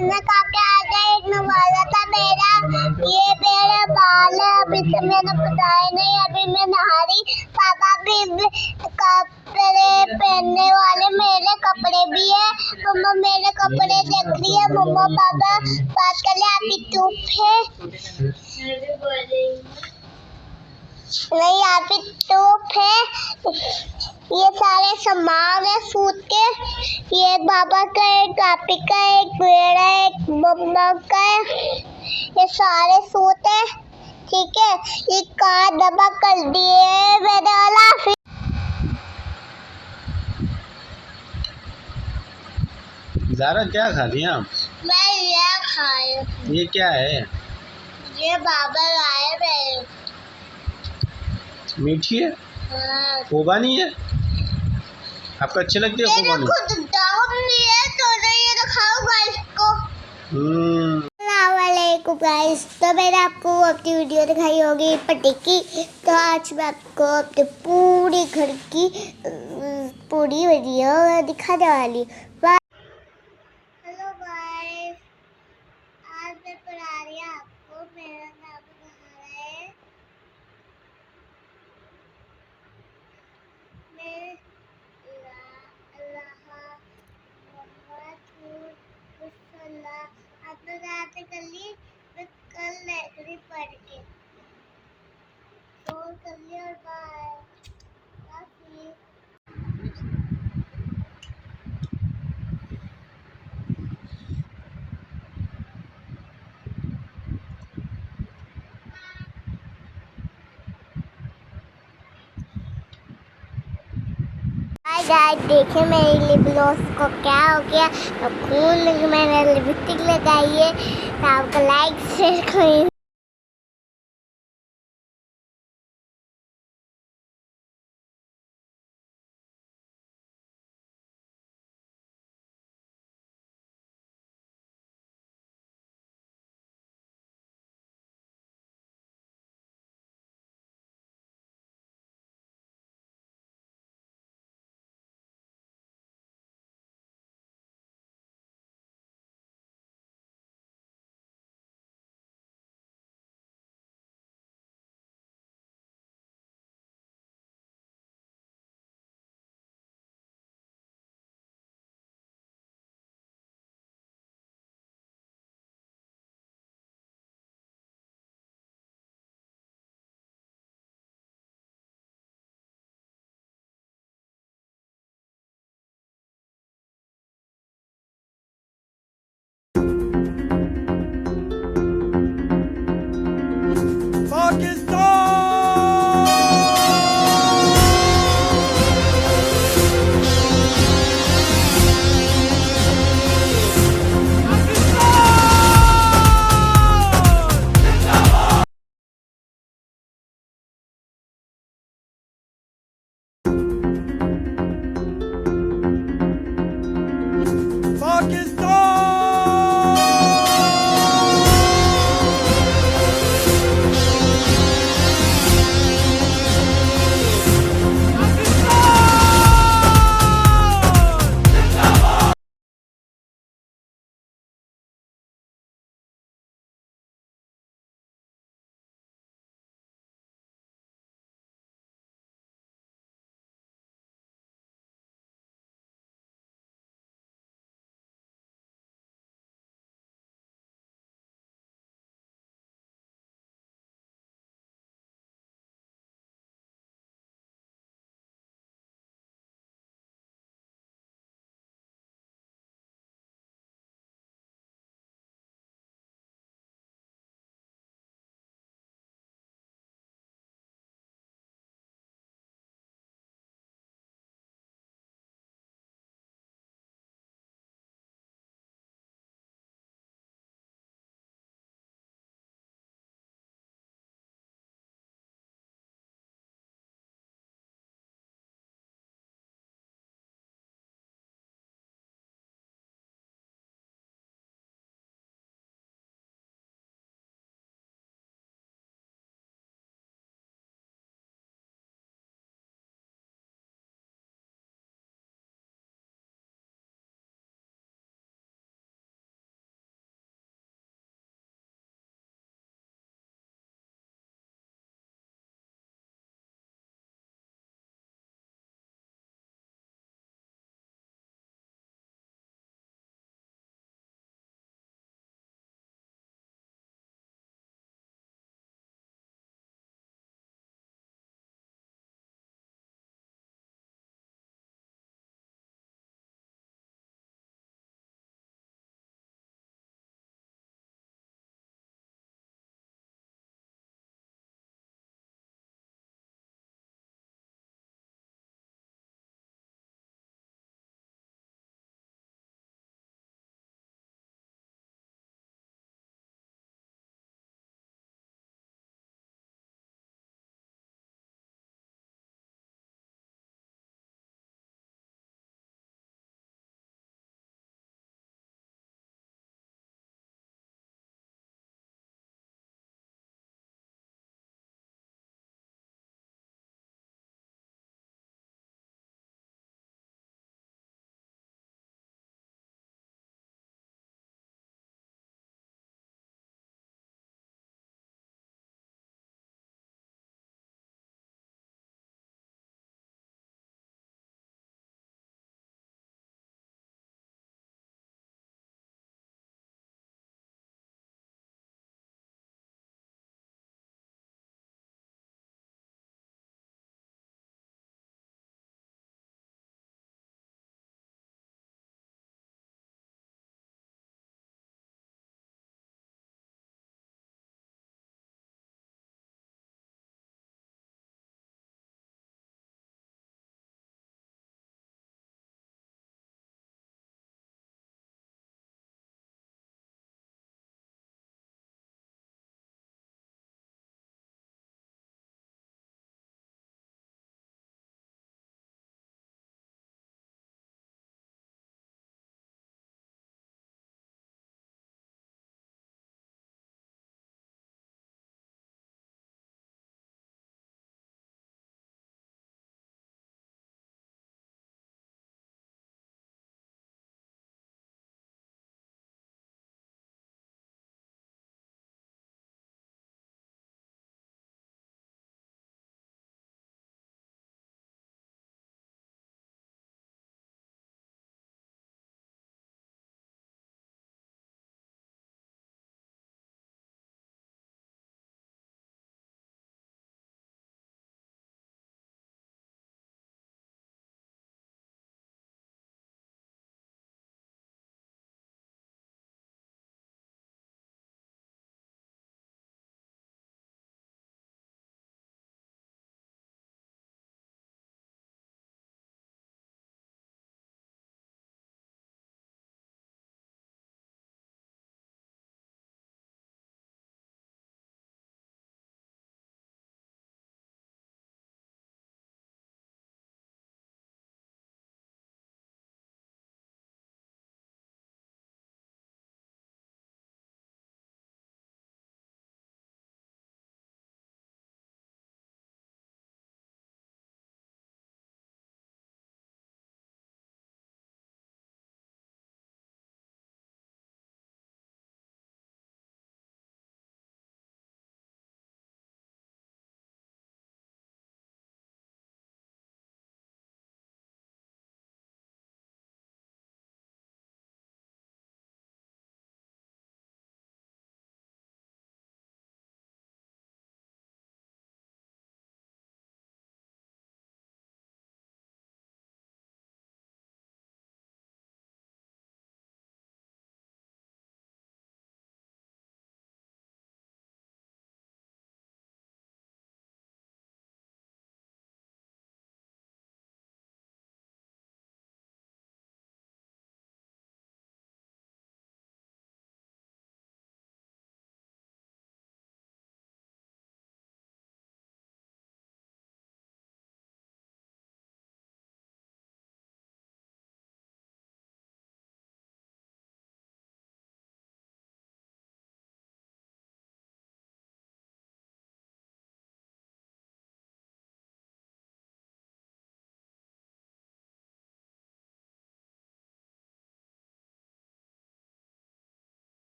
खाना खा के आ गए। एक नवाजा था मेरा, ये मेरे बाल है, अभी से मैंने बताया नहीं, अभी मैं नहा रही। पापा भी कपड़े पहनने वाले, मेरे कपड़े भी है। मम्मा मेरे कपड़े देख रही है। मम्मा पापा बात कर ले, अभी धूप है नहीं, यहाँ पे टोप है। ये सारे सामान है सूट के। ये बाबा का है, कापी का है, एक मेरा है, एक मम्मा का है। ये सारे सूट है, ठीक है। ये कार दबा कर दिए मैंने वाला। ज़ारा क्या खा रही हैं आप? मैं ये खाया। ये क्या है? ये बाबा लाए मेरे। मीठी है? हाँ। खोबा नहीं है? आपको अच्छे लगते हैं खोबा नहीं? खुद डाउन नहीं है तो ये तो खाऊंगा इसको। अस्सलामुअलैकुम गाइस, तो मैंने आपको अपनी वीडियो दिखाई होगी पट्टी की। तो आज मैं आपको अपने पूरी घर की पूरी वीडियो दिखाने वाली। हेलो गाइस, आज मैं पढ़ा रही हूँ आपको। मेरा नाम ज़हरा है। मैं आपने रात कर ली, मैं कल लाइब्रेरी पढ़ के फोन कर लिया। और बाय। हाय गाइस, देखिए मेरे लिप ग्लॉस को क्या हो गया। अब कूल मैंने लिपस्टिक लगाई है। तो आपको लाइक शेयर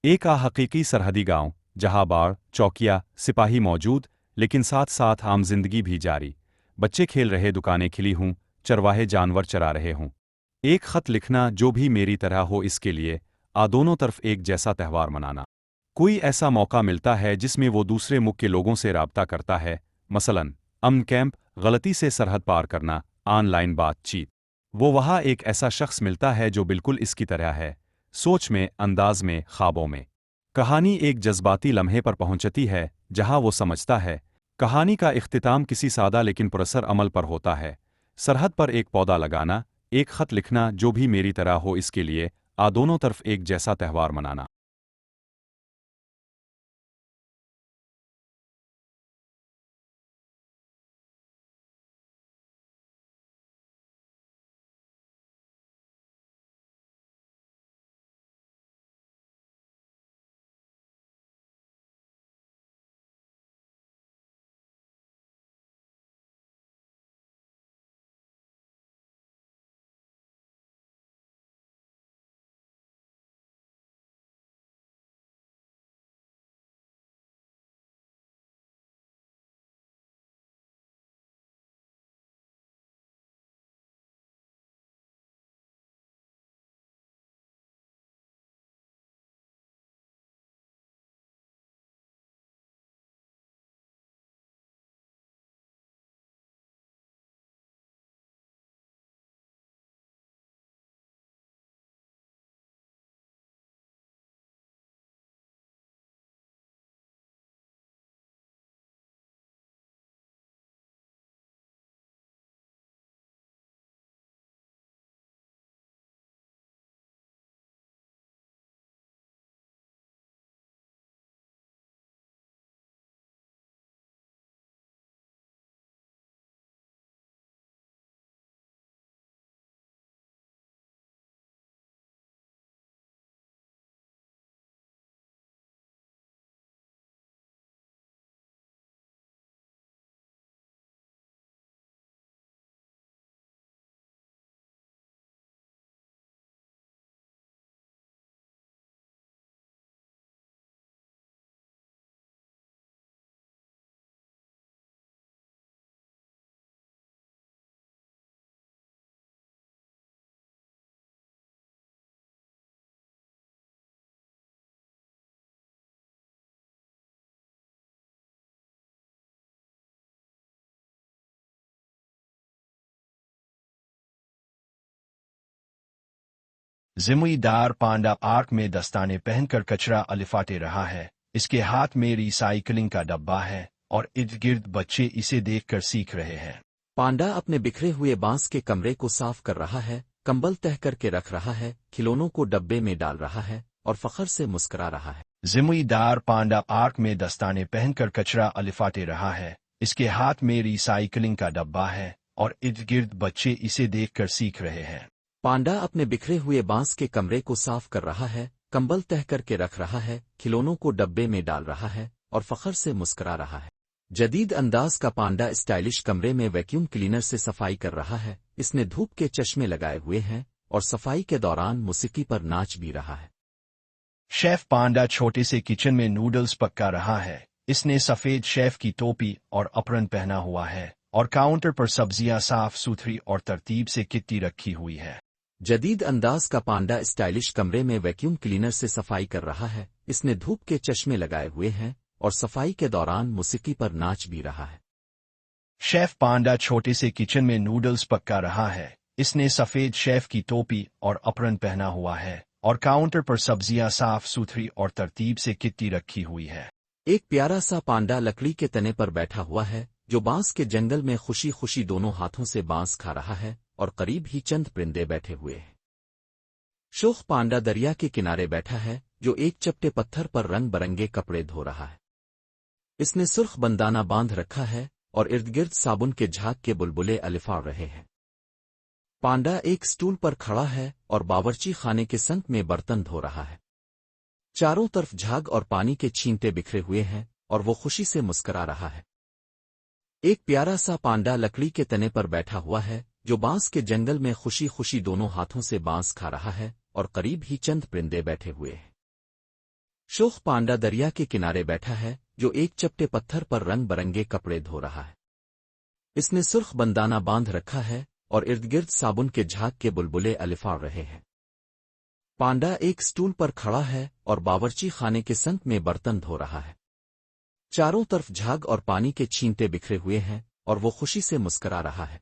एक हकीकी सरहदी गांव, जहां बाड़, चौकिया, सिपाही मौजूद, लेकिन साथ साथ आम जिंदगी भी जारी। बच्चे खेल रहे, दुकानें खिली हों, चरवाहे जानवर चरा रहे हों। एक खत लिखना जो भी मेरी तरह हो, इसके लिए दोनों तरफ एक जैसा त्यौहार मनाना। कोई ऐसा मौका मिलता है जिसमें वो दूसरे मुल्क के लोगों से राब्ता करता है, मसलन अमन कैंप, गलती से सरहद पार करना, ऑनलाइन बातचीत। वो वहाँ एक ऐसा शख्स मिलता है जो बिल्कुल इसकी तरह है, सोच में, अंदाज में, ख्वाबों में। कहानी एक जज्बाती लम्हे पर पहुंचती है, जहां वो समझता है कहानी का इख्तिताम किसी सादा लेकिन पुरअसर अमल पर होता है। सरहद पर एक पौधा लगाना, एक खत लिखना जो भी मेरी तरह हो, इसके लिए दोनों तरफ एक जैसा त्यौहार मनाना। जिम्मेदार पांडा आर्क में दस्ताने पहनकर कचरा अलिफाते रहा है। इसके हाथ में रिसाइकलिंग का डब्बा है और इर्द गिर्द बच्चे इसे देखकर सीख रहे हैं। पांडा अपने बिखरे हुए बांस के कमरे को साफ कर रहा है, कंबल तह करके रख रहा है, खिलौनों को डब्बे में डाल रहा है और फखर से मुस्कुरा रहा है। जिम्मेदार पांडा आर्क में दस्ताने पहनकर कचरा अलिफाते रहा है। इसके हाथ में रिसाइकलिंग का डब्बा है और इर्द गिर्द बच्चे इसे देखकर सीख रहे हैं। पांडा अपने बिखरे हुए बांस के कमरे को साफ कर रहा है, कंबल तह करके रख रहा है, खिलौनों को डब्बे में डाल रहा है और फखर से मुस्कुरा रहा है। जदीद अंदाज का पांडा स्टाइलिश कमरे में वैक्यूम क्लीनर से सफाई कर रहा है। इसने धूप के चश्मे लगाए हुए हैं और सफाई के दौरान मौसीकी पर नाच भी रहा है। शेफ पांडा छोटे से किचन में नूडल्स पका रहा है। इसने सफेद शेफ की टोपी और अप्रन पहना हुआ है और काउंटर पर सब्जियां साफ सुथरी और तरतीब से कितनी रखी हुई है। जदीद अंदाज का पांडा स्टाइलिश कमरे में वैक्यूम क्लीनर से सफाई कर रहा है। इसने धूप के चश्मे लगाए हुए हैं और सफाई के दौरान मौसीकी पर नाच भी रहा है। शेफ पांडा छोटे से किचन में नूडल्स पका रहा है। इसने सफेद शेफ की टोपी और अप्रन पहना हुआ है और काउंटर पर सब्जियां साफ सुथरी और तरतीब से कितनी रखी हुई है। एक प्यारा सा पांडा लकड़ी के तने पर बैठा हुआ है, जो बांस के जंगल में खुशी खुशी दोनों हाथों से बांस खा रहा है और करीब ही चंद परिंदे बैठे हुए हैं। शोख पांडा दरिया के किनारे बैठा है, जो एक चपटे पत्थर पर रंग बरंगे कपड़े धो रहा है। इसने सुर्ख बंदाना बांध रखा है और इर्द गिर्द साबुन के झाग के बुलबुले अलिफा रहे हैं। पांडा एक स्टूल पर खड़ा है और बावर्ची खाने के संक में बर्तन धो रहा है। चारों तरफ झाग और पानी के छींटे बिखरे हुए हैं और वो खुशी से मुस्कुरा रहा है। एक प्यारा सा पांडा लकड़ी के तने पर बैठा हुआ है, जो बांस के जंगल में खुशी खुशी दोनों हाथों से बांस खा रहा है और करीब ही चंद परिंदे बैठे हुए हैं। शोख पांडा दरिया के किनारे बैठा है, जो एक चपटे पत्थर पर रंग बरंगे कपड़े धो रहा है। इसने सुर्ख बंदाना बांध रखा है और इर्दगिर्द साबुन के झाग के बुलबुले अलिफाड़ रहे हैं। पांडा एक स्टूल पर खड़ा है और बावर्ची खाने के संक में बर्तन धो रहा है। चारों तरफ झाग और पानी के छींटे बिखरे हुए हैं और वो खुशी से मुस्करा रहा है।